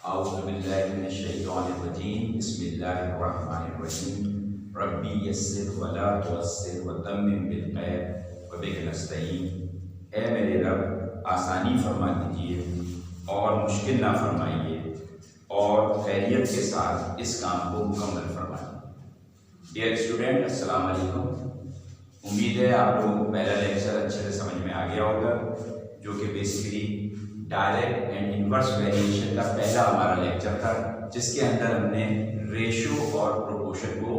औज़ुबिल्लाहिमिनश्शैतानिर्रजीम बिस्मिल्लाहिर्रहमानिर्रहीम रब्बी यस्सिर वला तुअस्सिर वतम्मिम बिल-खैर वबिक नस्तईन। ऐ मेरे रब, आसानी फरमा दीजिए और मुश्किल ना फरमाइए और खैरियत के साथ इस काम को मुकम्मल फरमाइए। डियर स्टूडेंट, अस्सलाम वालेकुम। उम्मीद है आप लोगों को पहला लेक्चर अच्छे से समझ में आ गया होगा, जो कि basically direct and inverse variation का पहला हमारा लेक्चर था, जिसके अंदर हमने रेशो और प्रोपोर्शन को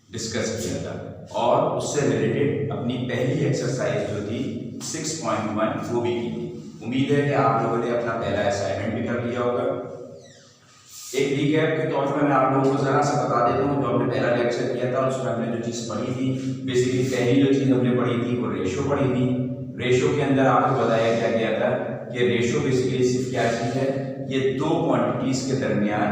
डिस्कस किया था और उससे रिलेटेड अपनी पहली एक्सरसाइज जो थी 6.1 वो भी की थी। उम्मीद है कि आप लोगों ने अपना पहला असाइनमेंट भी कर लिया होगा। एक रिकैप के तौर पर मैं आप लोगों को जरा सा बता देता हूँ जो हमने पहला लेक्चर किया था, उसमें हमने जो चीज़ पढ़ी थी, बेसिकली पहली जो चीज़ हमने पढ़ी थी वो रेशो पढ़ी थी। रेशो के अंदर आपको बताया क्या गया था कि रेशो बेसिकली सिर्फ क्या चीज़ है, ये दो क्वांटिटीज के दरमियान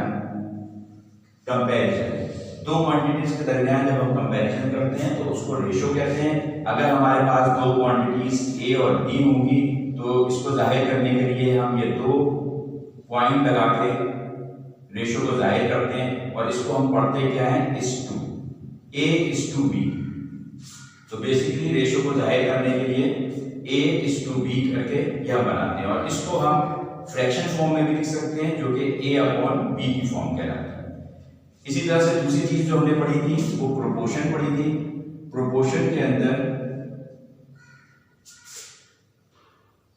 कंपैरिजन है। दो क्वांटिटीज के दरमियान जब हम कंपैरिजन करते हैं तो उसको रेशो कहते हैं। अगर हमारे पास दो क्वांटिटीज ए और बी होंगी तो इसको जाहिर करने के लिए हम ये दो पॉइंट लगा के रेशो को जाहिर करते हैं और इसको हम पढ़ते क्या है, इस टू बी। तो बेसिकली रेशो को जाहिर करने के लिए A:B करके यह बनाते हैं और इसको हम फ्रैक्शन फॉर्म में भी लिख सकते हैं, जो कि A/B की फॉर्म कहलाता है। इसी तरह से दूसरी चीज जो हमने पढ़ी थी वो प्रोपोर्शन पढ़ी थी। प्रोपोर्शन के अंदर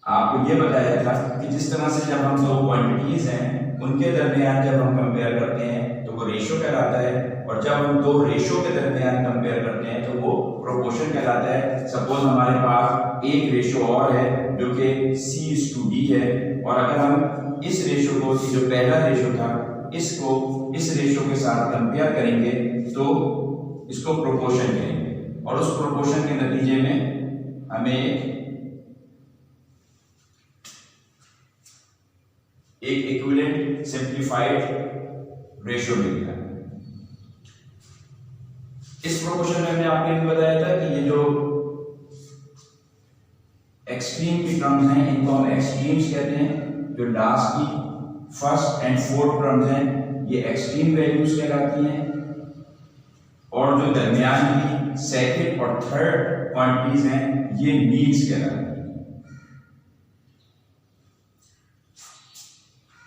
आपको ये बताया था कि जिस तरह से जब हम दो क्वांटिटीज हैं उनके दरमियान जब हम कंपेयर करते हैं तो वो रेशो कहलाता है, और जब हम दो रेशो के दरमियान कंपेयर करते हैं तो वो प्रोपोर्शन कहलाता है। सपोज हमारे पास एक रेशो और है जो कि C:D है, और अगर हम इस रेशो को, जो पहला रेशो था, इसको इस रेशो के साथ कंपेयर करेंगे तो इसको प्रोपोर्शन कहेंगे, और उस प्रोपोर्शन के नतीजे में हमें एक इक्विवेलेंट सिंप्लीफाइड रेशो मिलता है। इस प्रोपोर्शन में मैंने आपको भी बताया था कि ये जो एक्सट्रीम की टर्म्स हैं इनको हम एक्सट्रीम्स कहते हैं। जो लास्ट की फर्स्ट एंड फोर्थ टर्म्स हैं ये एक्सट्रीम वैल्यूज कहलाती हैं, और जो दरमियान की सेकंड और थर्ड क्वांटिटीज हैं ये मीन्स कहलाती हैं।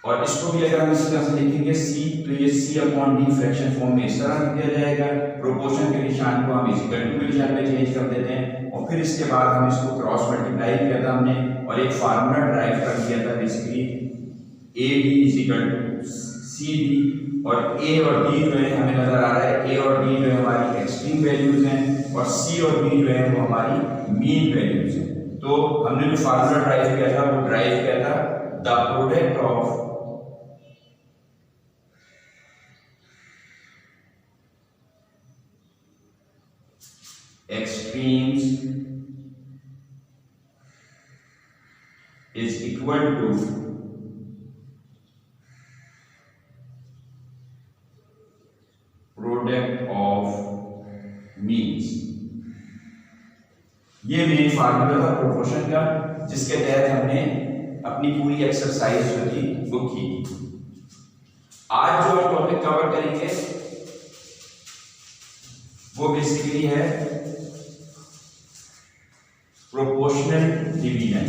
और इसको भी अगर हम इस तरह से लिखेंगे C, तो ये C/D फ्रैक्शन फॉर्म में इस तरह लिख दिया जाएगा। प्रोपोर्शन के निशान को हम इक्वल टू के निशान में चेंज कर देते हैं, और फिर इसके बाद हम इसको क्रॉस मल्टीप्लाई किया था हमने, और एक फार्मूला ड्राइव कर दिया था बेसिकली AB = CD, और A और D जो है हमें नजर आ रहा है, A और D जो है हमारी एक्सट्रीम वैल्यूज हैं, और C और B जो है वो हमारी मीन वैल्यूज हैं। तो हमने जो फार्मूला ड्राइव किया था वो ड्राइव किया था the product of extremes is equal to product of means। ये मेन फार्मूला था प्रोपोर्शन का, जिसके तहत हमने अपनी पूरी एक्सरसाइज जो थी वो की। आज जो हम टॉपिक कवर करेंगे वो बेसिकली है प्रोपोर्शनल डिवीजन।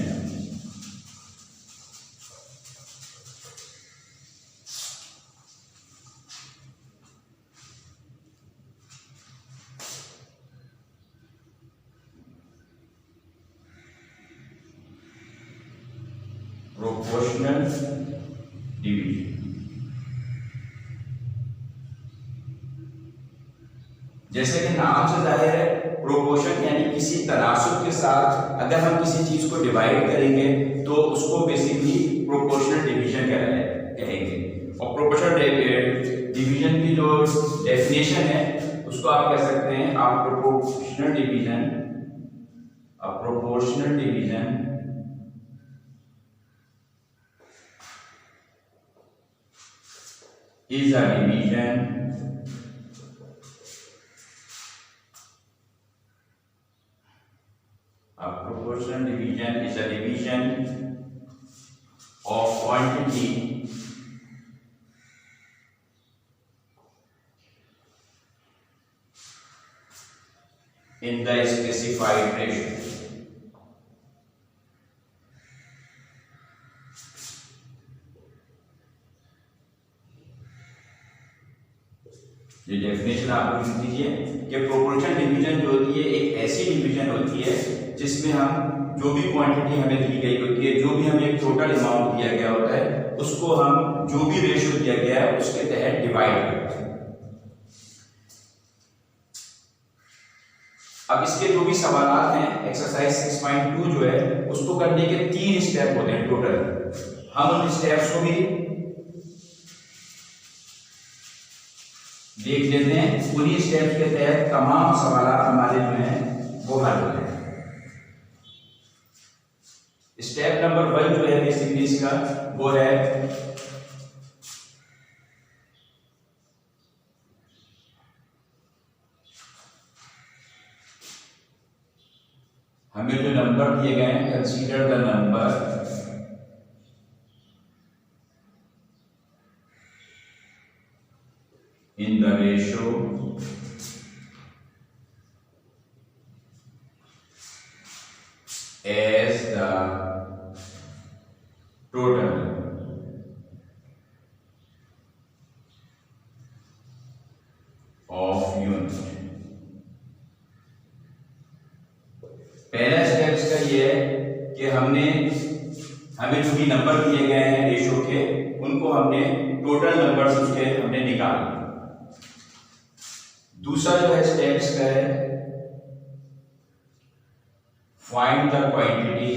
प्रोपोर्शनल डिवीजन जैसे कि नाम से जाहिर है, प्रोपोर्शन यानी किसी तनासुब के साथ अगर हम किसी चीज को डिवाइड करेंगे तो उसको बेसिकली प्रोपोर्शनल डिवीजन कहेंगे। और प्रोपोर्शनल डिवीजन की जो डेफिनेशन है उसको आप कह सकते हैं, आप proportional division is a division proportional division is a division of quantity in the specified ratio. ये डेफिनेशन आप लिख दीजिए कि प्रोपोर्शन डिवीजन जो होती है एक ऐसी डिवीजन होती है जिसमें हम जो भी क्वांटिटी हमें दी गई होती है, जो भी हमें एक टोटल अमाउंट दिया गया होता है, उसको हम जो भी रेशियो दिया गया है उसके तहत डिवाइड करते हैं। अब इसके जो भी सवाल हैं एक्सरसाइज 6.2 जो है उसको करने के 3 स्टेप होते हैं टोटल। हम उन स्टेप्स को भी देख लेते हैं। उन्हीं स्टेप्स के तहत तमाम सवाल हमारे जो हैं वो हल होते हैं। स्टेप नंबर 1 जो है बेसिकली इसका वो है हमें जो नंबर दिए गए हैं, consider the number in the ratio as the total of unit। पहला स्टेप इसका ये है कि हमें जो भी नंबर दिए गए हैं रेशियो के, उनको हमने टोटल नंबर्स उसके हमने निकाले। दूसरा जो है स्टेप इसका है find the quantity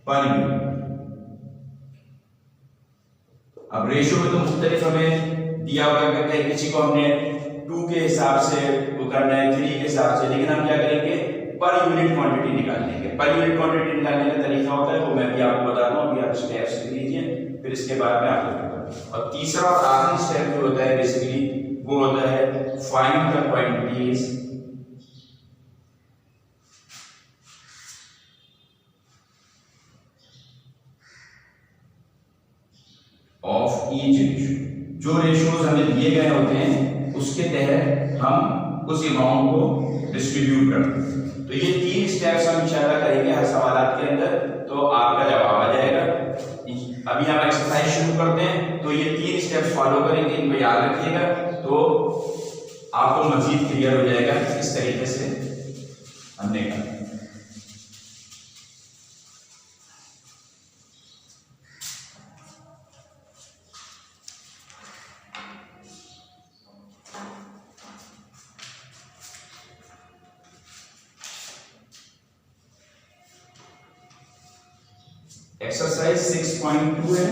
per unit. अब रेशियो में तो मुख्तलिफ हमें दिया हुआ है, किसी को हमने 2 के हिसाब से वो करना है, 3 के हिसाब से, लेकिन हम क्या करेंगे पर यूनिट क्वांटिटी निकालेंगे। पर यूनिट क्वांटिटी निकालने का तरीका होता है वो मैं भी आपको बताता हूँ, अभी आप स्टेप्स लिख लीजिए, फिर इसके बाद में आप लिखूंगा। और तीसरा और आखिरी स्टेप जो होता है बेसिकली वो होता है find the quantities of each ratio. जो रेशियोज हमें दिए गए होते हैं उसके तहत हम उस अमाउंट को डिस्ट्रीब्यूट करते हैं। तो ये 3 स्टेप्स हम इंशाल्लाह करेंगे हर सवाल के अंदर, तो आपका जवाब आ जाएगा। अभी हम एक्सरसाइज शुरू करते हैं, तो ये 3 स्टेप्स फॉलो करेंगे, इनको याद रखिएगा, तो आपको मजीद क्लियर हो जाएगा इस तरीके से हमने कहा। एक्सरसाइज 6.2 है।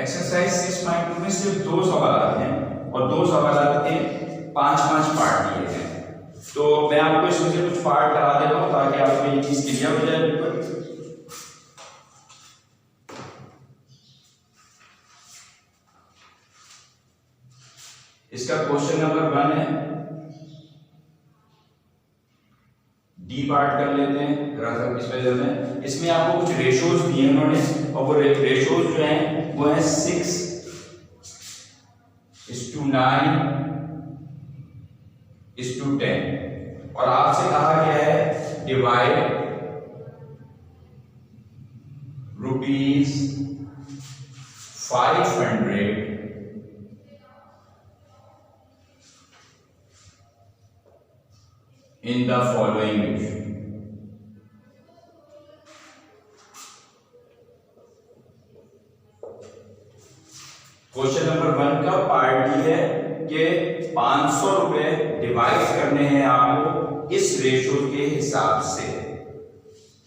एक्सरसाइज 6.2 में सिर्फ 2 सवाल हैं और 2 सवाल के 5-5 पार्ट दिए हैं। तो मैं आपको इसमें से कुछ पार्ट करा देता हूं ताकि आपको ये चीज क्लियर हो जाए बिल्कुल। इसका क्वेश्चन नंबर 1 है, डी पार्ट कर लेते हैं इसमें इसमें आपको कुछ रेशियोज दिए उन्होंने, और वो रेशियोज जो हैं वो है 6:9:10, और आपसे कहा गया है divide ₹500 in the following ratio। Question number 1 का पार्ट ये है कि 500 रुपए डिवाइड करने हैं आपको इस रेशियो के हिसाब से।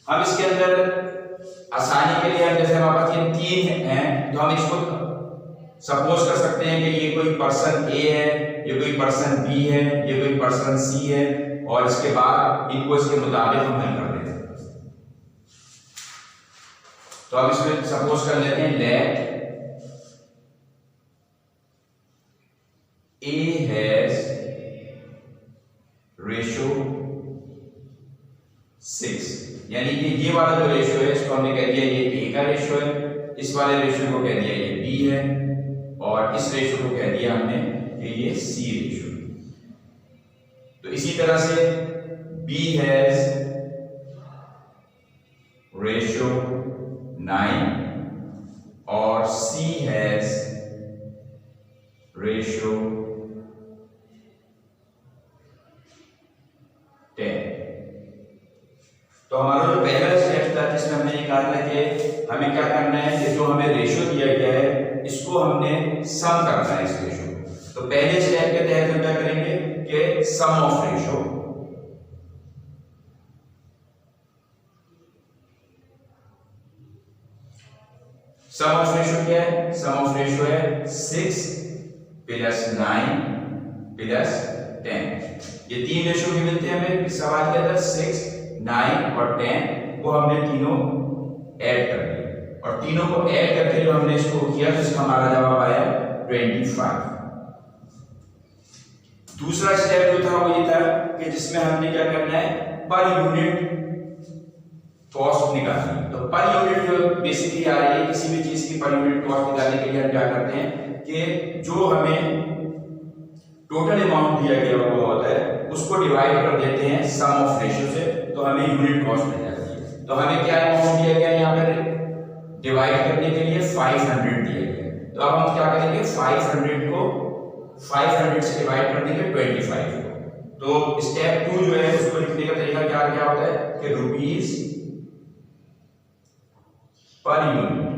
हम इसके अंदर आसानी के लिए जैसे हमारे पास ये 3 हैं, तो हम इसको सपोज कर सकते हैं कि ये कोई पर्सन ए है, ये कोई पर्सन बी है, ये कोई पर्सन सी है, और इसके बाद इनको इसके मुताबिक हम हल कर देते हैं। तो अब इसमें सपोज कर लेते हैं लेट A has ratio 6, यानी कि ये वाला जो रेशियो है इसको हमने कह दिया ये ए का रेशियो है, इस वाले रेशियो को कह दिया ये बी है, और इस रेशियो को कह दिया हमने कि ये सी रेशियो। तो इसी तरह से बी हैज रेशियो 9 और सी हैज रेशियो 10। तो हमारा जो पहला स्टेप था जिसमें हमने ये कहा था कि हमें क्या करना है कि जो हमें रेशियो दिया गया है इसको हमने सम करना है इस रेशियो। तो पहले स्टेप के तहत हम क्या करेंगे कि sum of ratio, sum of ratio क्या है? सम ऑफ रेशियो है 6 प्लस 9 प्लस 10। ये तीन रेशियो भी मिलते हैं हमें सवाल के अंदर, 6 9 और 10 को हमने तीनों ऐड कर दिए, और तीनों को ऐड करके जो हमने इसको किया तो इसका हमारा जवाब आया 25। दूसरा स्टेप जो था वो ये था कि जिसमें हमने क्या करना है पर यूनिट कॉस्ट निकालनी है। तो पर यूनिट जो बेसिकली आ रही है किसी भी चीज की पर यूनिट कॉस्ट निकालने के लिए हम क्या करते हैं कि जो हमें टोटल अमाउंट दिया गया हुआ होता है उसको डिवाइड कर देते हैं सम ऑफ रेशियो से, तो हमें यूनिट कॉस्ट मिल जाती है। तो हमें क्या अमाउंट दिया गया यहाँ पर डिवाइड करने के लिए 500 दिया गया। तो अब हम क्या करेंगे 500 को 500 से डिवाइड कर देंगे 25 को। तो स्टेप 2 जो है उसको लिखने का तरीका क्या क्या होता है कि रुपीस पर यूनिट,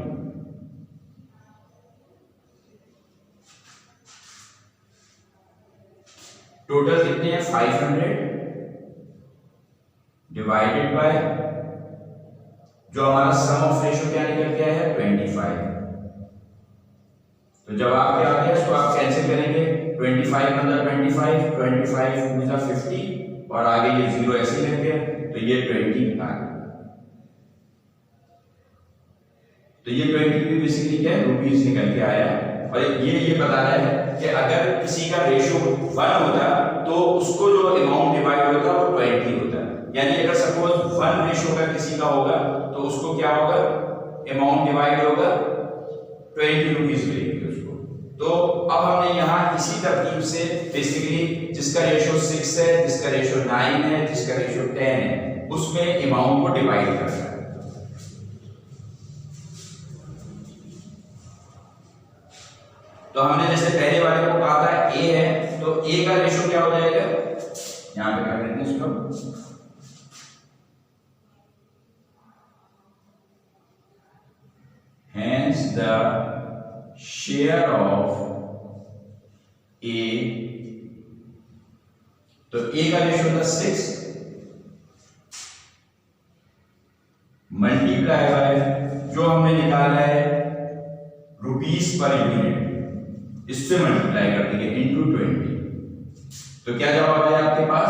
टोटल कितने हैं 500 डिवाइडेड बाय जो हमारा सम ऑफ रेशियो क्या निकल के आया है 25। तो जब आप क्या आ गया इसको आप कैंसिल करेंगे, 25 अंदर 25 में 50 और आगे ये 0 ऐसे ही रह गया, तो ये 20 आ गया। तो ये 20 भी बेसिकली क्या है रुपीस निकल के आया। और ये बता रहा है कि अगर किसी का रेशियो 1 होता तो उसको जो अमाउंट डिवाइड होता वो 20 होता। यानी अगर सपोज 1 रेशियो का किसी का होगा तो उसको क्या होगा अमाउंट डिवाइड होगा 20 रुपीस मिलेगी उसको। तो अब हमने यहाँ इसी तरतीब से बेसिकली जिसका रेशियो 6 है, जिसका रेशियो 9 है, जिसका रेशियो 10 है उसमें अमाउंट को डिवाइड करना है। तो हमने जैसे पहले वाले को कहा था ए है, तो ए का रेशियो क्या हो जाएगा यहां पे कर लेते हैं इसको, hence the share of a, तो ए का रेशियो था 6 मल्टीप्लाई बाय जो हमने निकाला है रुपीस पर यूनिट, इससे मल्टीप्लाई कर देंगे इनटू 20। तो क्या जवाब है आपके पास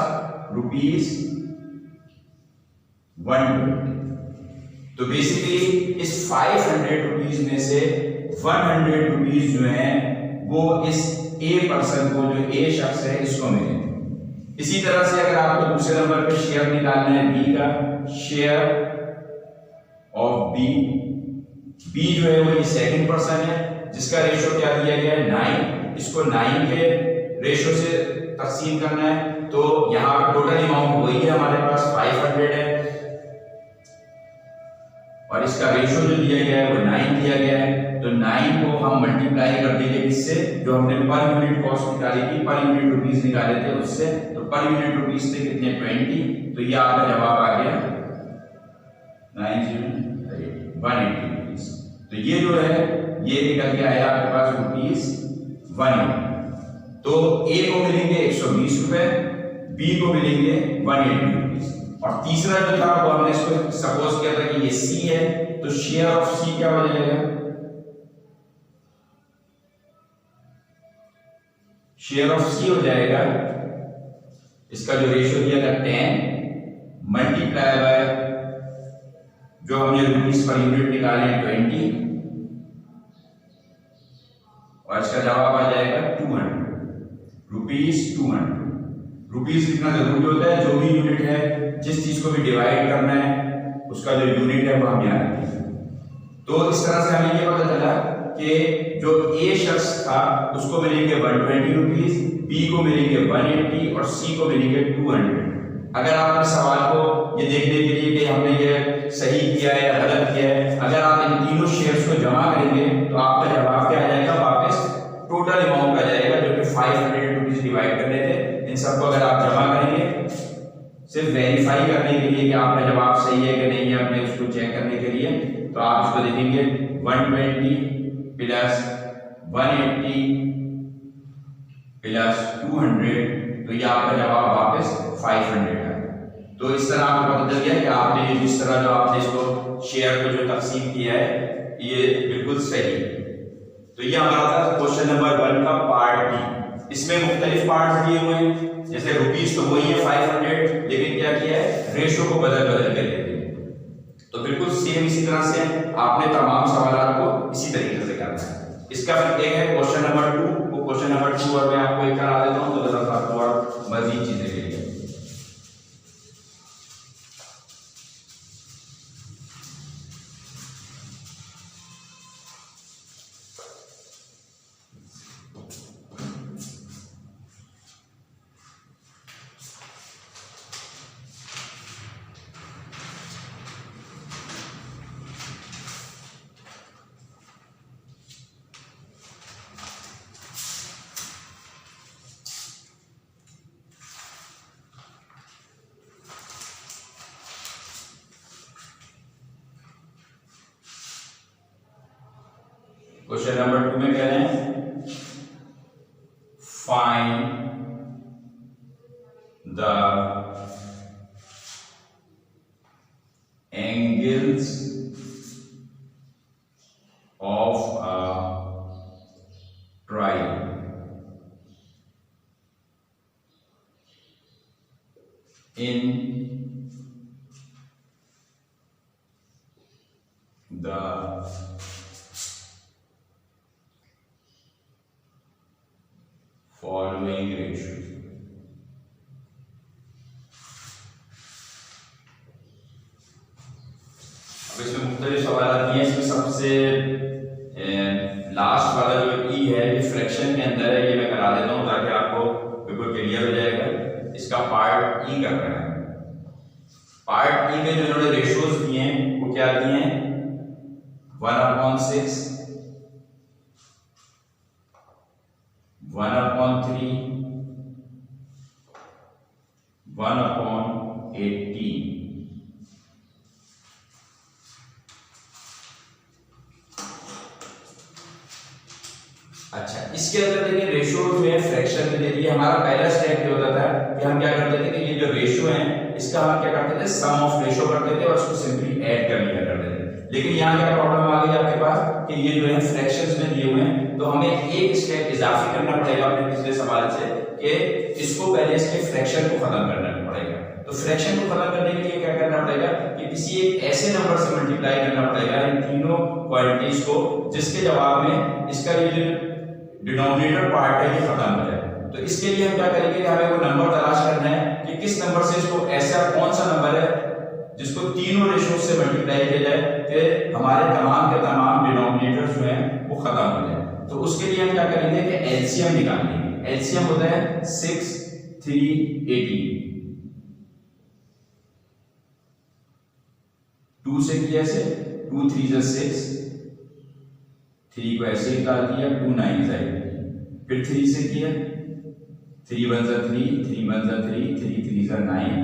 रुपीस 120। तो बेसिकली इस 500 रुपीस में से 100 रुपीस जो है वो इस ए पर्सन को, जो ए शख्स है इसको मिले। इसी तरह से अगर आपको दूसरे नंबर पे शेयर निकालना है बी का, शेयर ऑफ बी, बी जो है वो ये सेकंड पर्सन है जिसका रेशियो क्या दिया गया है 9, इसको 9 के रेशियो से तकसीम करना है। तो यहाँ पर टोटल अमाउंट वही है हमारे पास 500 है और इसका रेशियो जो दिया गया है वो 9 दिया गया है। तो 9 को हम मल्टीप्लाई कर देंगे किससे, जो हमने पर यूनिट कॉस्ट निकाली थी, पर यूनिट रुपीस निकाले थे उससे। तो पर यूनिट रुपीस थे कितने 20, तो ये आपका जवाब आ गया 180 रुपीस। तो ये जो है ये निकल के आया आपके पास रुपीस 180। तो ए को मिलेंगे 120 रुपए, बी को मिलेंगे 180 रुपीस। और तीसरा जो था वो हमने इसको सपोज किया था कि ये सी है, तो शेयर ऑफ सी क्या हो जाएगा, शेयर ऑफ सी हो जाएगा इसका जो रेशियो दिया था 10 मल्टीप्लाई बाय जो हमने रुपीस पर यूनिट निकाले 20 और इसका जवाब आ जाएगा 200 रुपीस। 200 रुपीस लिखना जरूरी होता है, जो भी यूनिट है जिस चीज को भी डिवाइड करना है उसका जो यूनिट है वो हम यहाँ रखेंगे। तो इस तरह से हमें ये पता चला कि जो ए शख्स था उसको मिलेंगे 120 रुपीज, बी को मिलेंगे 180 और सी को मिलेंगे 200। अगर आप इस सवाल को ये देखने के लिए कि हमने ये सही किया है या गलत किया है, अगर आप इन तीनों शेयर्स को जमा करेंगे तो आपका जवाब क्या आ जाएगा, वापस टोटल अमाउंट आ जाएगा जो कि 500 रुपीज डिवाइड करने थे। इन सबको अगर आप जमा करेंगे सिर्फ वेरीफाई करने के लिए कि आपका जवाब सही है कि नहीं है, अपने उसको चेक करने के लिए, तो आप इसको देखेंगे 120 प्लस 180 प्लस 200, तो ये आपका जवाब वापस 500 है। तो इस तरह आपको पता चल गया कि आपने ये जिस तरह जो आपने इसको शेयर को जो तकसीम किया है ये बिल्कुल सही है। तो ये हमारा था क्वेश्चन नंबर 1 का पार्ट डी। इसमें मुख्तलिफ पार्ट दिए हुए हैं, जैसे रुपीज तो वही है 500, लेकिन क्या किया है, रेशो को बदल बदल के लेते हैं। तो बिल्कुल सेम इसी तरह से आपने तमाम सवालों को इसी तरीके से करना है। इसका फिर एक है क्वेश्चन नंबर 2, वो क्वेश्चन नंबर 2 और मैं आपको एक करा देता हूँ तो जरा आपको और मजीद चीजें के लिए। क्वेश्चन नंबर 2 में कह रहे हैं find the angles of a triangle in the following ratio. अब इसमें मुख्तलिफ सवाल दिए हैं। इसमें सबसे लास्ट वाला जो ई है ये फ्रैक्शन के अंदर है, ये मैं करा देता हूँ ताकि आपको बिल्कुल क्लियर हो जाएगा। इसका पार्ट ई करना है। पार्ट ई में जो इन्होंने रेशियोज दिए हैं वो क्या दिए हैं, 1/6, 1/3, 1/18। अच्छा, इसके अंदर देखिए रेशियो में फ्रैक्शन में दे दिए। हमारा पहला स्टेप ये होता था कि हम क्या करते थे कि ये जो रेशियो है इसका हम क्या करते थे, सम ऑफ रेशियो करते थे और उसको सिंपली ऐड कर लिया करते थे। लेकिन यहाँ क्या प्रॉब्लम आ गई आपके पास कि ये जो है फ्रैक्शंस में दिए हुए हैं, तो हमें एक स्टेप इजाफी करना पड़ेगा अपने पिछले सवाल से कि इसको पहले इसके फ्रैक्शन को खत्म करना पड़ेगा। तो फ्रैक्शन को खत्म करने के लिए क्या करना पड़ेगा कि किसी एक ऐसे नंबर से मल्टीप्लाई करना पड़ेगा इन तीनों क्वांटिटीज को जिसके जवाब में इसका ये जो डिनोमिनेटर पार्ट है ये खत्म हो जाए। तो इसके लिए हम क्या करेंगे कि हमें वो नंबर तलाश करना है कि किस नंबर से इसको, ऐसा कौन सा नंबर है जिसको तीनों रेशियो से मल्टीप्लाई किया जाए कि हमारे तमाम के तमाम डिनोमिनेटर्स जो हैं वो खत्म हो जाए। तो उसके लिए हम क्या करेंगे कि एलसीएम निकाल लेंगे। एलसीएम होता है 6, 3, 18। 2 से किया ऐसे 2 3 is 6, 3 को ऐसे निकाल दिया, 2 9 is 8। फिर 3 से किया 3 1 is 3, 3 1 is 3, 3 3 is 9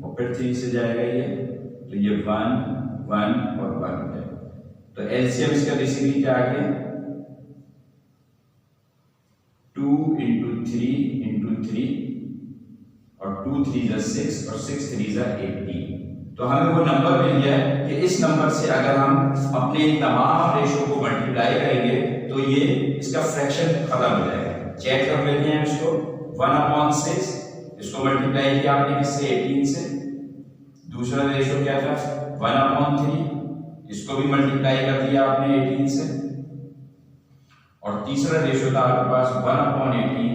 और फिर 3 से जाएगा ये, तो ये 1 1 और 1 हो जाएगा। तो एलसीएम इसका बेसिकली क्या आ गया, 2 into 3 into 3 और 2 3 is 6 और 6 3 is 18। तो हमें वो नंबर मिल गया है कि इस नंबर से अगर हम अपने तमाम रेशियो को मल्टीप्लाई करेंगे तो ये इसका फ्रैक्शन खत्म हो जाएगा। चेक कर लेते हैं इसको। 1/6 इसको मल्टीप्लाई किया आपने किससे, 18 से। दूसरा रेशियो क्या था 1/3, इसको भी मल्टीप्लाई कर दिया आपने 18 से। और तीसरा रेशियो था आपके पास 1/18,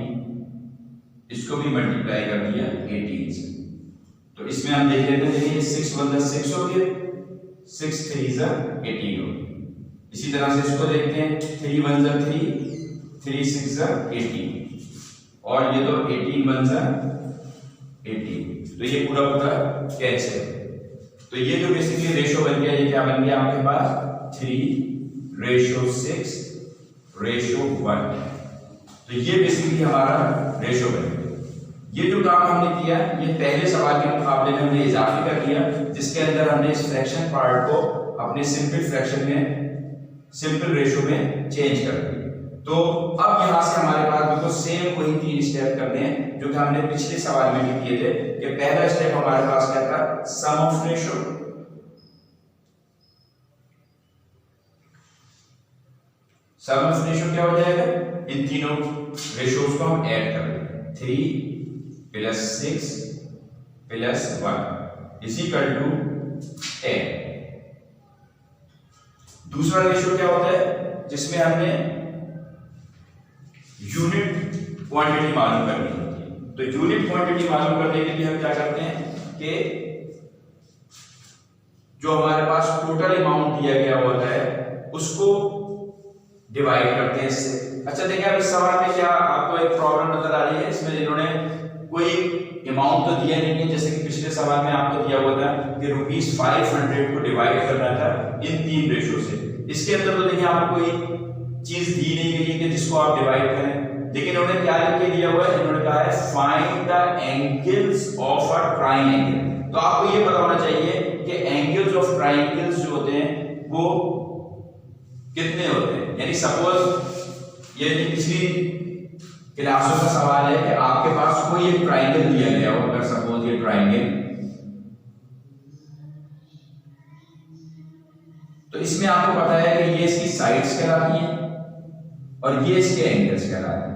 इसको भी मल्टीप्लाई कर दिया 18 से। तो इसमें हम देख लेते हैं, देखिए 6 1 6 हो गया, 6 3 ज़ा 18 होगी। इसी तरह से इसको देखते हैं, 3 1 ज़ा 3, 3 6 ज़ा 18, और ये तो 18 1 ज़ा 18, तो ये पूरा पूरा कैंसिल। तो ये जो बेसिकली रेशो बन गया, ये क्या बन गया आपके पास 3:6:1। तो ये बेसिकली हमारा रेशो बन गया। ये जो काम हमने किया, ये पहले सवाल के मुकाबले में हमने इजाफे कर दिया, जिसके अंदर हमने इस फ्रैक्शन पार्ट को अपने सिंपल फ्रैक्शन में, सिंपल रेशो में चेंज कर दिया। तो अब यहां से हमारे पास बिल्कुल सेम वही 3 स्टेप करने हैं जो कि हमने पिछले सवाल में भी किए थे। कि पहला स्टेप हमारे पास क्या था, sum of ratio. Sum of ratio क्या हो जाएगा, इन तीनों रेशोज को हम ऐड कर देंगे, 3 + 6 + 1 = 10। दूसरा रेशो क्या होता है, जिसमें हमने यूनिट क्वांटिटी मालूम करनी होती है। तो यूनिट क्वांटिटी मालूम करने के लिए हम क्या करते हैं कि जो हमारे पास टोटल अमाउंट दिया गया होता है उसको डिवाइड करते हैं इससे। अच्छा देखिए, अब इस सवाल में क्या आपको एक प्रॉब्लम नजर आ रही है, इसमें इन्होंने कोई अमाउंट तो दिया नहीं है, जैसे कि पिछले सवाल में आपको दिया हुआ था कि ₹500 को डिवाइड करना था इन 3 रेशो से। इसके अंदर तो देखिए आपको कोई चीज दी नहीं गई है कि जिसको आप डिवाइड करें, लेकिन इन्होंने क्या लिख के दिया हुआ है, इन्होंने कहा है find the angles of a triangle. तो आपको ये पता होना चाहिए कि एंगल्स ऑफ ट्रायंगल्स जो होते हैं वो कितने होते हैं। यानी सपोज ये पिछली क्लासों का सवाल है कि आपके पास कोई एक ट्रायंगल दिया गया हो, अगर सपोज ये ट्रायंगल, तो इसमें आपको पता है कि ये इसकी साइड्स कहलाती हैं और ये इसके एंगल्स कहलाते हैं।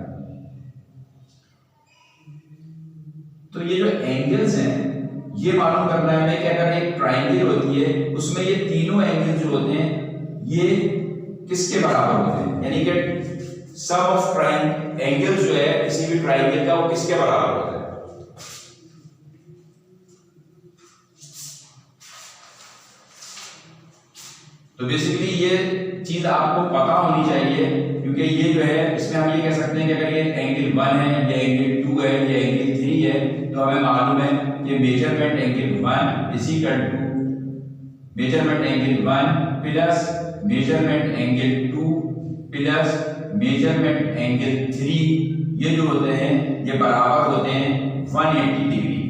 तो ये जो एंगल्स हैं ये मालूम करना है हमें कि अगर एक ट्रायंगल होती है उसमें ये तीनों एंगल जो होते हैं ये किसके बराबर होते हैं, यानी कि सम ऑफ एंगल जो है किसी भी ट्रायंगल का वो किसके बराबर होता है। तो बेसिकली ये चीज आपको पता होनी चाहिए, क्योंकि ये जो है इसमें हम ये कह सकते हैं कि अगर ये एंगल 1 है, ये एंगल 2 है, ये एंगल 3 है, तो हमें मालूम है कि measurement angle 1 = measurement angle 1 plus measurement angle 2 plus measurement angle 3, ये जो होते हैं ये बराबर होते हैं 180 डिग्री।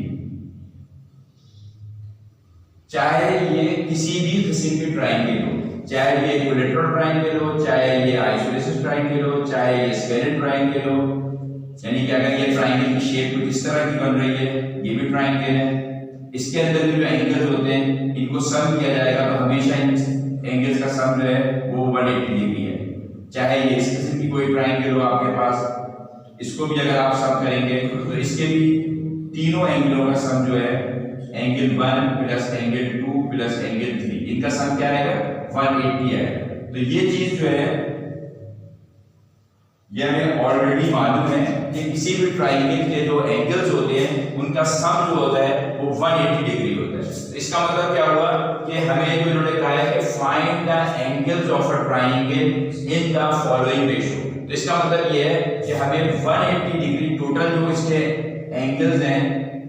चाहे ये किसी भी किस्म के ट्रायंगल हो, चाहे ये इक्विलेटरल ट्रायंगल हो, चाहे ये आइसोसेलेस ट्रायंगल हो, चाहे ये स्क्वायर ट्रायंगल हो, यानी कि अगर ये ट्रायंगल की शेप कुछ इस तरह की बन रही है, ये भी ट्रायंगल है, इसके अंदर भी जो एंगल्स होते हैं इनको सम किया जाएगा तो हमेशा इन एंगल्स का सम जो है वो 180 डिग्री है। चाहे ये इस किस्म की कोई ट्रायंगल हो आपके पास, इसको भी अगर आप सम करेंगे तो इसके भी तीनों एंगलों का सम जो है angle 1 plus angle 2 plus angle 3, इनका सम क्या आएगा 180 है। तो ये चीज जो है ये हमें ऑलरेडी मालूम है कि किसी भी ट्रायंगल के जो एंगल्स होते हैं उनका सम जो होता है वो 180 डिग्री होता है। तो इसका मतलब क्या हुआ कि हमें जो इन्होंने कहा है कि find the angles of a triangle in the following ratio. तो इसका मतलब ये है कि हमें 180 डिग्री टोटल जो इसके एंगल्स हैं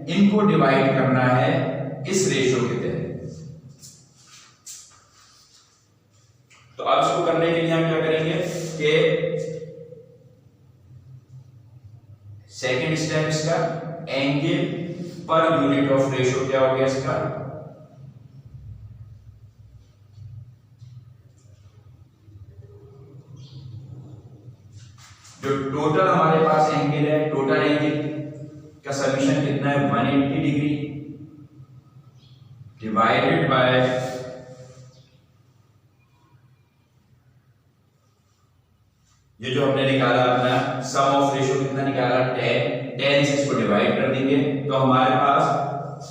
इनको डिवाइड करना है इस रेशियो के तहत। तो अब इसको करने के लिए हम क्या करेंगे कि सेकेंड स्टेप इसका angle per unit of ratio क्या हो गया इसका, जो टोटल हमारे पास एंगल है, टोटल एंगल का समीशन कितना है 180 डिग्री डिवाइडेड बाय ये जो हमने निकाला अपना सम ऑफ रेशियो कितना निकाला 10 से इसको डिवाइड कर देंगे तो हमारे पास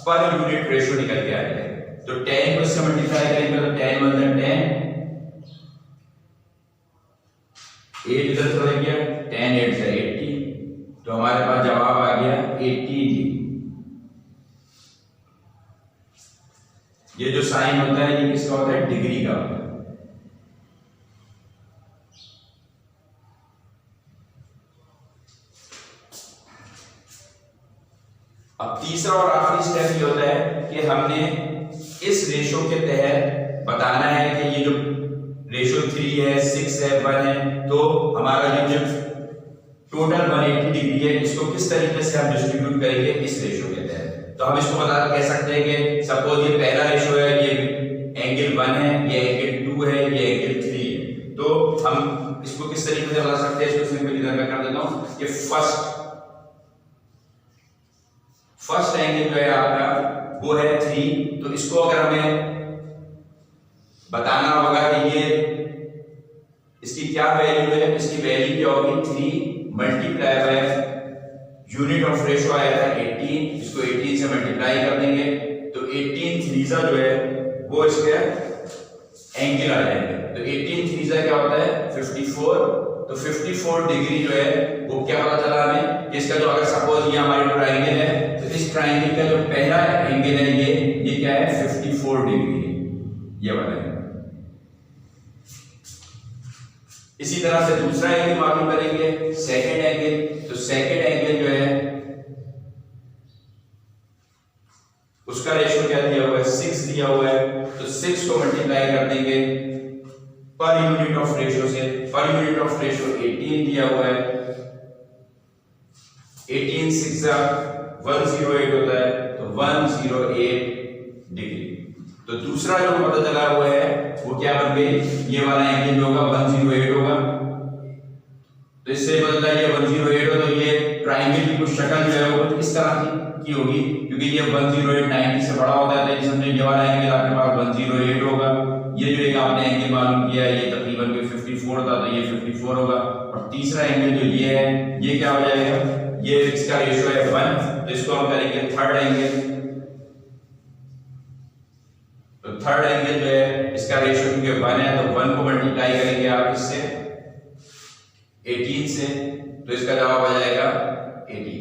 पर यूनिट रेशियो निकल के आ जाएगा। तो 10 को इससे मल्टीप्लाई करेंगे तो 10 × 10, 8 इधर चला गया, 10 8 से 80, तो हमारे पास जवाब आ गया 80 डिग्री। ये जो साइन होता है ये किसका होता है, डिग्री का होता है। अब तीसरा और आखिरी स्टेप ये होता है कि हमने इस रेशो के तहत बताना है कि ये जो रेशो 3 है, 6 है, 1 है, तो हमारा ये जो टोटल 180 डिग्री है इसको किस तरीके से हम डिस्ट्रीब्यूट करेंगे इस रेशो के तहत। तो हम इसको कह सकते हैं कि सपोज ये पहला रेशो है, ये एंगल 1 है, ये एंगल 2 है, ये एंगल 3 है। तो हम इसको किस तरीके से बता सकते हैं, इसको सिंपल इधर मैं कर देता हूं कि फर्स्ट एंगल जो है आपका वो है 3। तो इसको अगर हमें बताना होगा कि ये इसकी क्या वैल्यू है, इसकी वैल्यू क्या होगी 3 multiply by unit of ratio आया था 18, इसको 18 से मल्टीप्लाई कर देंगे तो 18 थ्रीजा जो है वो इसके एंगल आ जाएंगे। तो 18 थ्रीजा क्या होता है 54। तो 54 डिग्री जो है वो क्या पता चला हमें, इसका जो अगर सपोज ये हमारी ट्रायंगल है तो इस ट्रायंगल का जो पहला एंगल है ये क्या है 54 डिग्री है, ये वाला है। इसी तरह से दूसरा एंगल मालूम करेंगे, सेकंड एंगल। तो सेकंड एंगल जो है उसका रेशियो क्या दिया हुआ है 6 दिया हुआ है। तो 6 को मल्टीप्लाई कर देंगे पर यूनिट ऑफ रेशियो से, पर यूनिट ऑफ रेशियो 18 दिया हुआ है। 18 6 108 होता है, तो 108 डिग्री। तो दूसरा जो पता चला हुआ है वो क्या बन गई, ये वाला एंगल जो होगा 108 होगा। तो इससे पता चला ये 108 हो तो ये ट्रायंगल की कुछ शक्ल जो है वो इस तरह की होगी, क्योंकि ये 108 90 से बड़ा होता है। तो समझे ये वाला एंगल आपके पास 108 होगा। ये जो एक आपने एंगल मालूम किया है ये तकरीबन 54 था, तो ये 54 होगा। और तीसरा एंगल जो ये है ये क्या हो जाएगा, ये इसका रेशियो है 1, तो इसको हम करेंगे थर्ड एंगल। तो थर्ड एंगल जो है इसका रेशियो क्योंकि 1 है तो 1 को मल्टीप्लाई करेंगे आप इससे 18 से, तो इसका जवाब आ जाएगा 18।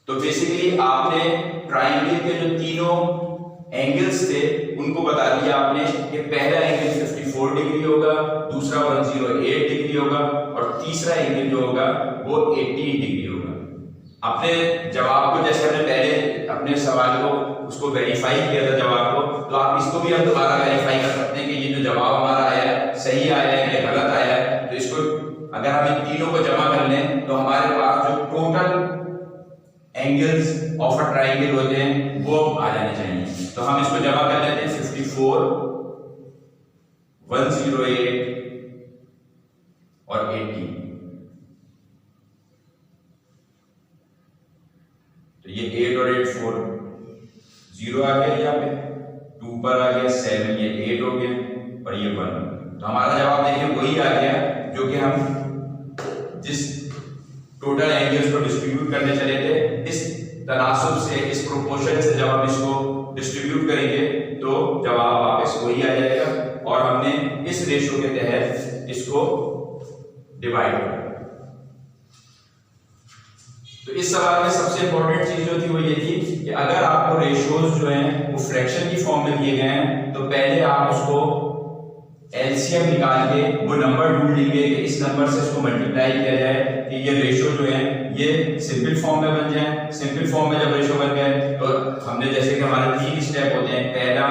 तो बेसिकली आपने ट्रायंगल के जो तीनों एंगल्स थे उनको बता दिया आपने कि पहला एंगल 54 डिग्री होगा, दूसरा 108 डिग्री होगा और तीसरा एंगल जो होगा वो 18 डिग्री होगा। अपने जवाब को जैसे हमने पहले अपने सवाल को उसको वेरीफाई किया था जवाब को, तो आप इसको भी हम दोबारा वेरीफाई कर सकते हैं कि ये जो जवाब हमारा आया है सही आया है या गलत आया है। तो इसको अगर हम इन तीनों को जमा कर लें तो हमारे पास जो total angles of a triangle होते हैं वो आ जाने चाहिए। तो हम इसको जमा कर लेते हैं 54 108 और 18। तो ये 8 और 8 4 0 आ गया, यहाँ पे 2 पर आ गया 7, ये 8 हो गया और ये 1। तो हमारा जवाब देखिए वही आ गया जो कि हम जिस टोटल एंगल्स को डिस्ट्रीब्यूट करने चले थे इस तनासुब से, इस प्रोपोर्शन से जब हम इसको डिस्ट्रीब्यूट करेंगे तो जवाब वापस वही आ जाएगा और हमने इस रेशियो के तहत इसको डिवाइड किया। तो इस सवाल में सबसे इंपॉर्टेंट चीज जो थी वो ये थी कि अगर आपको रेशियोज जो हैं वो फ्रैक्शन की फॉर्म में दिए गए हैं तो पहले आप उसको एलसीएम निकाल के वो नंबर ढूंढ लेंगे कि इस नंबर से इसको मल्टीप्लाई किया जाए कि ये रेशियो जो है ये सिंपल फॉर्म में बन जाए। सिंपल फॉर्म में जब रेशियो बन गए तो हमने जैसे कि हमारे 3 स्टेप होते हैं, पहला,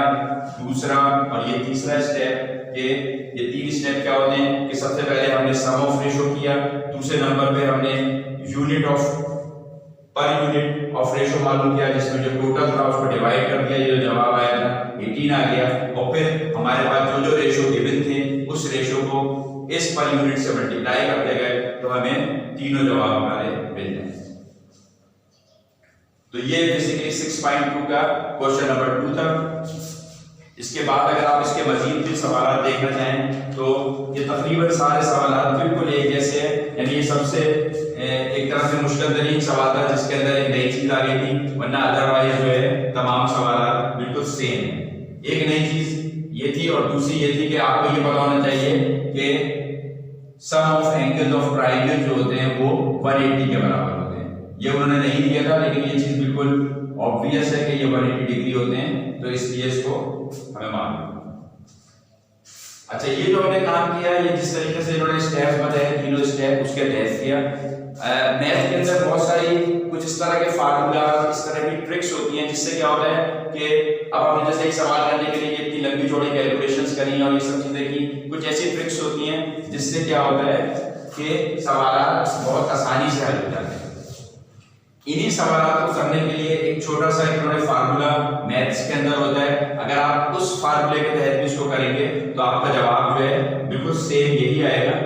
दूसरा और ये तीसरा स्टेप के ये 3 स्टेप क्या होते हैं कि सबसे पहले हमने सम ऑफ रेशियो किया, दूसरे नंबर पे हमने unit of per unit of ratio मालूम किया जिसमें जो टोटल था उसको डिवाइड कर दिया, ये जो जवाब आया था 18 आ गया। और फिर हमारे पास जो रेशियो गिवन थे उस रेशियो को इस पर यूनिट से मल्टीप्लाई करते गए तो हमें तीनों जवाब हमारे मिल जाए। तो ये बेसिकली 6.2 का क्वेश्चन नंबर 2 था। इसके बाद अगर आप इसके मजीद भी सवाल देखना चाहें तो ये तकरीबन सारे सवाल बिल्कुल एक जैसे हैं, यानी ये सबसे एक तरह से मुश्किल तरीन सवाल था जिसके अंदर एक नई चीज आ गई थी, वरना अदरवाइज जो है तमाम सवाल बिल्कुल सेम है। एक नई चीज ये थी और दूसरी ये थी कि आपको ये पता होना चाहिए कि sum of angles of triangle जो होते हैं वो 180 के बराबर होते हैं। ये उन्होंने नहीं दिया था लेकिन ये चीज बिल्कुल ऑब्वियस है कि ये 180 डिग्री होते हैं, तो इसलिए इसको हमें मालूम। अच्छा, ये जो हमने काम किया, ये जिस तरीके से इन्होंने स्टेप्स बताए, तीनों स्टेप उसके तहत किया। मैथ के अंदर बहुत सारी कुछ इस तरह के फार्मूला, इस तरह की ट्रिक्स होती हैं, जिससे क्या होता है कि अब हमने जैसे एक सवाल करने के लिए इतनी लंबी चौड़ी कैलकुलेशंस करी और ये सब चीजें की, कुछ ऐसी ट्रिक्स होती हैं जिससे क्या होता है कि सवाल बहुत आसानी से हल हो जाते हैं। इन्हीं सवालों को करने के लिए एक छोटा सा इन्होंने फार्मूला मैथ्स के अंदर होता है, अगर आप उस फार्मूले के तहत भी इसको करेंगे तो आपका जवाब जो है बिल्कुल सेम यही आएगा।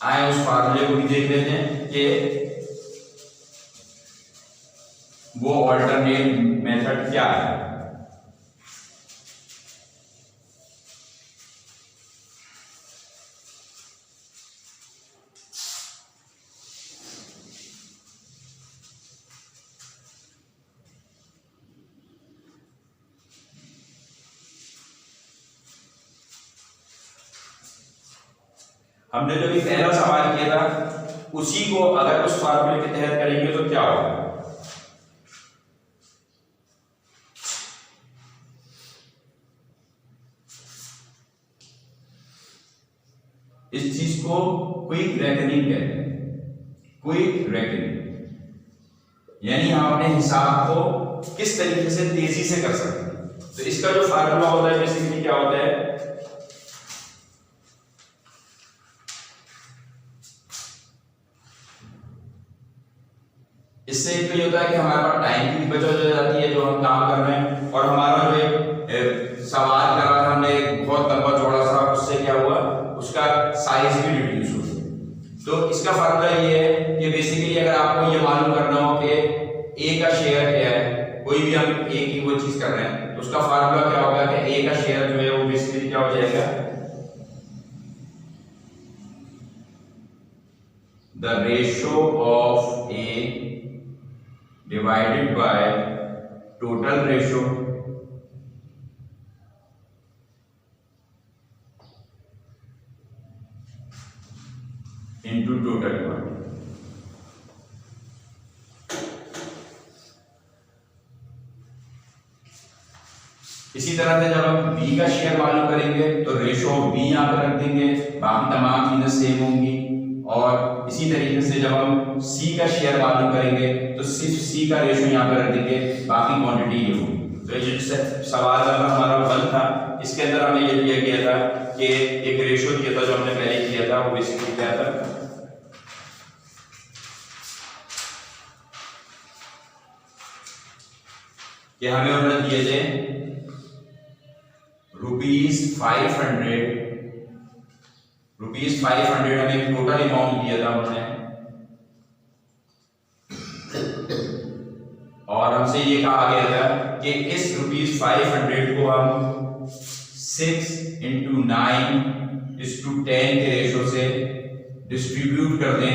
आए उस फार्मूले को भी देख लेते हैं कि वो ऑल्टरनेट मेथड क्या है। हमने जो भी पहला सवाल किया था उसी को अगर उस फार्मूले के तहत करेंगे तो क्या होगा। इस चीज को क्विक रेकनिंग कहते हैं। क्विक रेकनिंग यानी हम अपने हिसाब को किस तरीके से तेजी से कर सकते हैं। तो इसका जो फार्मूला होता है बेसिकली क्या होता है, इससे एक तो ये होता है कि हमारे पास टाइम की बचत हो जाती है जो हम काम कर रहे हैं, और हमारा जो एक सवाल कर रहा था हमने बहुत लंबा चौड़ा सा, उससे क्या हुआ उसका साइज भी रिड्यूस हो गया। तो इसका फार्मूला ये है कि बेसिकली अगर आपको ये मालूम करना हो कि ए का शेयर क्या है, कोई भी हम ए की वो चीज कर रहे हैं, तो उसका फार्मूला क्या होगा कि ए का शेयर जो है वो बेसिकली क्या हो जाएगा, the ratio of A divided by total ratio into total quantity। इसी तरह से जब हम b का शेयर मालूम करेंगे तो रेशियो ऑफ b यहां पर रख देंगे, बाकी तमाम चीजें सेम होंगी। और इसी तरीके से जब हम C का शेयर मालूम करेंगे तो सिर्फ C का रेशियो यहाँ पर रख देंगे, बाकी क्वांटिटी ये होगी। तो ये सवाल अगर हमारा बल था, इसके अंदर हमें ये दिया गया था कि एक रेशियो दिया था जो हमने पहले किया था, वो बेसिकली क्या था, कि हमें उन्होंने दिए थे ₹500 हमें टोटल अमाउंट दिया था उन्होंने, और हमसे ये कहा गया था कि इस ₹500 को हम 6 × 9:10 के रेशो से डिस्ट्रीब्यूट कर दें।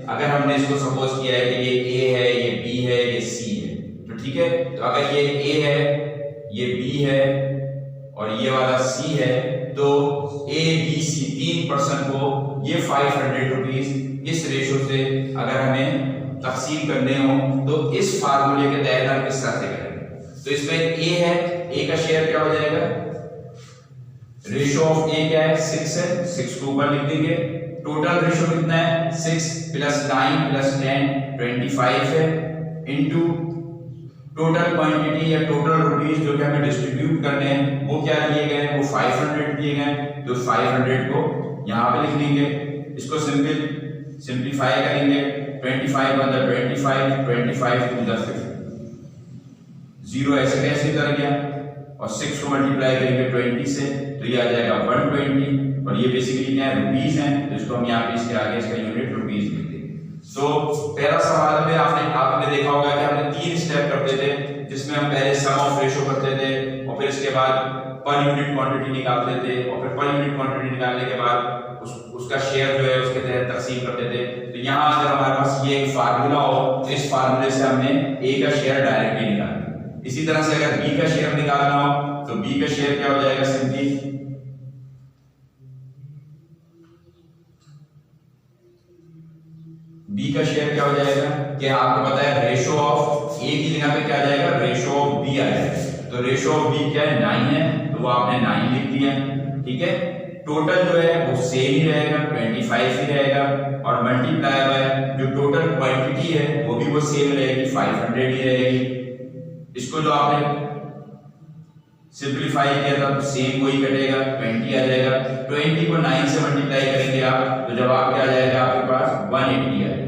अगर हमने इसको सपोज किया है कि ये ए है, ये बी है, ये सी है, तो ठीक है, तो अगर ये ए है, ये बी है और ये वाला सी है, तो ए बी सी 3% को ये ₹500 इस रेशो से अगर हमें तकसीम करने हो तो इस फार्मूले के तहत हम किस तरह से करेंगे। तो इसमें ए है, ए का शेयर क्या हो जाएगा, रेशो ऑफ ए क्या है 6 है, 6 को ऊपर लिख देंगे। टोटल रेशो कितना है 6 + 9 + 10 25 है, इनटू टोटल क्वांटिटी या टोटल रुपीस जो कि हमें डिस्ट्रीब्यूट करने हैं वो क्या दिए गए हैं, वो 500 दिए गए हैं। तो 500 को यहाँ पे लिख देंगे, इसको सिंपलीफाई करेंगे, 25 × 25, 25 × 50, 0 ऐसे कैसे कर गया, और 6 को मल्टीप्लाई करेंगे 20 से तो ये आ जाएगा 120, और ये बेसिकली क्या है रुपीस है, तो इसको हम यहाँ पे इसके आगे इसका यूनिट रुपीस लिख देंगे। तो पहला सवाल में आपने देखा होगा कि हमने 3 स्टेप करते थे, जिसमें हम पहले सम ऑफ रेशो करते थे और फिर इसके बाद पर यूनिट क्वांटिटी निकालते थे, और फिर पर यूनिट क्वांटिटी निकालने के बाद उसका शेयर जो है उसके तहत तकसीम करते थे। तो यहाँ अगर हमारे पास ये एक फार्मूला हो तो इस फार्मूले से हमने ए का शेयर डायरेक्टली निकालना। इसी तरह से अगर बी का शेयर निकालना हो तो बी का शेयर क्या हो जाएगा, सिंपली बी का शेयर क्या हो जाएगा कि आपको पता है रेशो ऑफ ए की जगह पे क्या आ जाएगा, रेशो ऑफ बी आ जाएगा। तो रेशो ऑफ बी क्या है, 9 है, तो वो आपने 9 लिख दिया। ठीक है, टोटल जो है वो सेम ही रहेगा, 25 ही रहेगा, और मल्टीप्लाई बाय जो टोटल क्वांटिटी है वो भी वो सेम रहेगी, 500 ही रहेगी। इसको जो आपने सिंपलीफाई किया था सेम वही कटेगा, 20 आ जाएगा। 20 को 9 से मल्टीप्लाई करेंगे आप तो जवाब क्या आ जाएगा आपके पास, 180 आ जाएगा।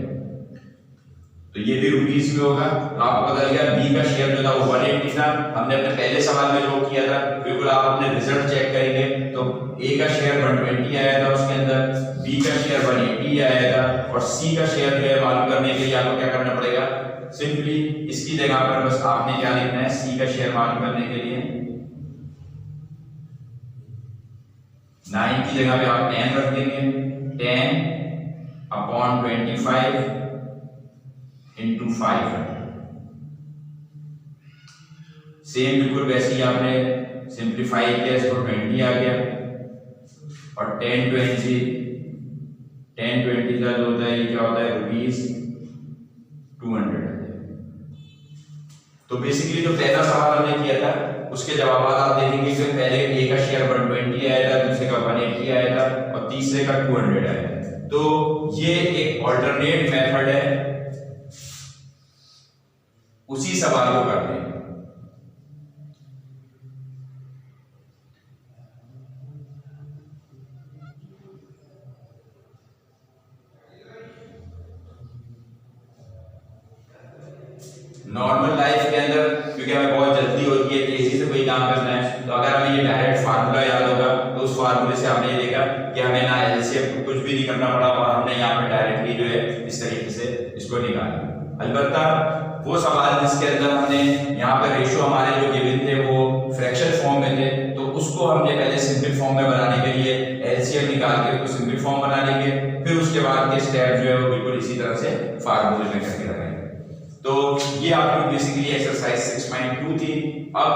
तो ये भी रुपीस में होगा। तो आपको पता लगा बी का शेयर जो था वो 180 था, हमने अपने पहले सवाल में जो किया था। बिल्कुल आप अपने रिजल्ट चेक करेंगे तो ए का शेयर 120 आया था उसके अंदर, बी का शेयर 180 आया था, और सी का शेयर जो है मालूम करने के लिए आपको क्या करना पड़ेगा, सिंपली इसकी जगह पर बस आपने क्या लिखना है, सी का शेयर मालूम करने के लिए 9 की जगह पे आप 10 रख देंगे, 10/25 into 500। सेम बिल्कुल वैसे ही आपने सिंप्लीफाई किया, इसको 20 आ गया, और 1020 का जो होता है ये क्या होता है, ₹200। तो बेसिकली जो पहला सवाल हमने किया था उसके जवाब आप देखेंगे कि पहले ए का शेयर 120 आया था, दूसरे का 180 आया था, और तीसरे का 200 आया था। तो ये एक ऑल्टरनेट मेथड है उसी सवाल को करने का। नॉर्मल लाइफ के अंदर क्योंकि हमें बहुत जल्दी होती है, तेजी से कोई काम करना है, तो अगर हमें ये डायरेक्ट फार्मूला याद होगा तो उस फार्मूले से आपने ये देखा कि हमें ना एलसीएम कुछ भी नहीं करना पड़ा, और हमने यहाँ पे डायरेक्टली जो है इस तरीके से इसको निकाला। अलबत्ता वो सवाल जिसके अंदर हमने यहाँ पे रेशो हमारे जो गिवन थे वो फ्रैक्शन फॉर्म में थे, तो उसको हमने पहले सिंपल फॉर्म में बनाने के लिए एलसीएम निकाल के उसको सिंपल फॉर्म बना लेंगे, फिर उसके बाद के स्टेप जो है वो बिल्कुल इसी तरह से फार्मूले में करके लगाएंगे। तो ये आपकी बेसिकली एक्सरसाइज 6.2 थी। अब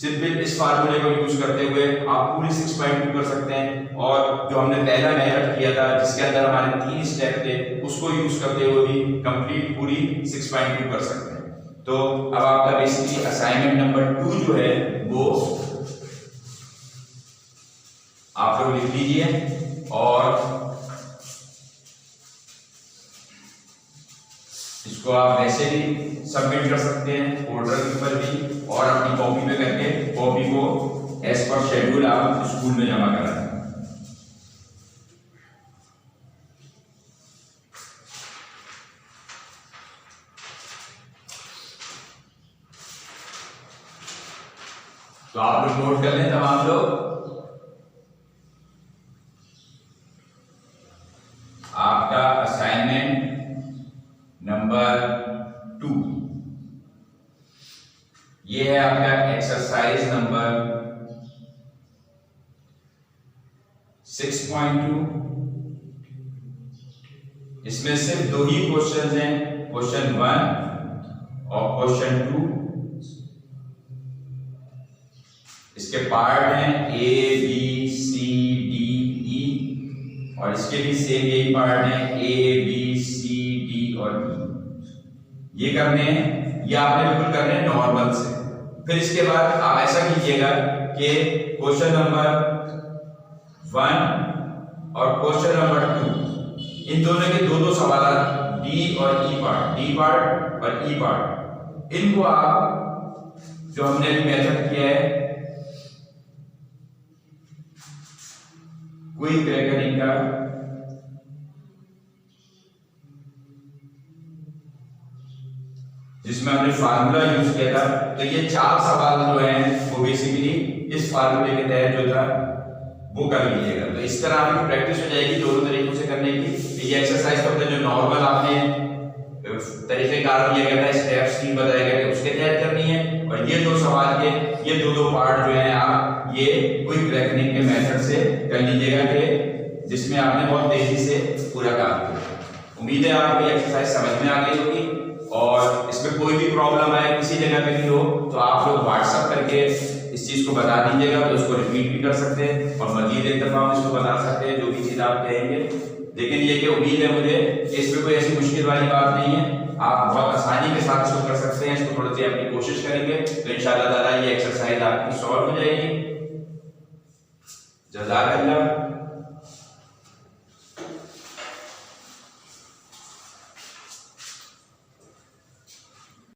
सिंपल इस फार्मूले को यूज करते हुए आप पूरी 6.2 कर सकते हैं, और जो हमने पहला मेथड किया था जिसके अंदर हमारे 3 स्टेप थे उसको यूज करते हुए भी कंप्लीट पूरी 6.2 कर सकते हैं। तो अब आपका बेसिकली असाइनमेंट नंबर 2 जो है वो आप लोग लिख लीजिए, और इसको आप वैसे भी सबमिट कर सकते हैं पोर्टल के ऊपर भी, और अपनी कॉपी पे करके कॉपी को एज पर शेड्यूल आप स्कूल में जमा कराएं। तो आप लोग नोट कर लें तमाम लोग। आपका असाइनमेंट नंबर 2 ये है आपका एक्सरसाइज नंबर 6.2। इसमें सिर्फ 2 ही क्वेश्चन हैं, क्वेश्चन 1 और क्वेश्चन 2। इसके पार्ट हैं A B C D E, और इसके भी सेम यही पार्ट हैं ए बी सी डी और ई। ये करने हैं, ये आपने बिल्कुल करने हैं नॉर्मल से। फिर इसके बाद आप ऐसा कीजिएगा कि क्वेश्चन नंबर 1 और क्वेश्चन नंबर 2 इन दोनों के दो सवाल डी और ई पार्ट, डी पार्ट और ई पार्ट, इनको आप जो हमने अभी मेथड किया है क्विक रेकनिंग का, जिसमें हमने फार्मूला यूज किया था, तो ये 4 सवाल जो हैं वो बेसिकली इस फार्मूले के तहत जो था वो कर लीजिएगा। तो इस तरह आपकी प्रैक्टिस हो जाएगी दोनों तरीकों से करने की। ये एक्सरसाइज तो अपने जो नॉर्मल आपने तरीकेकार दिया गया था, स्टेप्स 3 बताए गए थे, उसके तहत करनी है, और ये 2 सवाल के ये दो पार्ट जो हैं आप ये क्विक रेकनिंग के मेथड से कर लीजिएगा, कि जिसमें आपने बहुत तेजी से पूरा काम किया। उम्मीद है आपको ये एक्सरसाइज समझ में आ गई होगी, और इसमें कोई भी प्रॉब्लम आए किसी जगह पे भी हो तो आप लोग व्हाट्सएप करके इस चीज को बता दीजिएगा, तो उसको रिपीट भी कर सकते हैं, और मजीद एक दफा हम इसको बता सकते हैं जो भी चीज आप कहेंगे। लेकिन ये कि उम्मीद है मुझे इसमें कोई ऐसी मुश्किल वाली बात नहीं है, आप बहुत आसानी के साथ इसको कर सकते हैं। इसको थोड़ी सी अपनी कोशिश करेंगे तो इंशाअल्लाह ताला ये एक्सरसाइज आपकी सॉल्व हो जाएगी। जज़ाकल्लाह।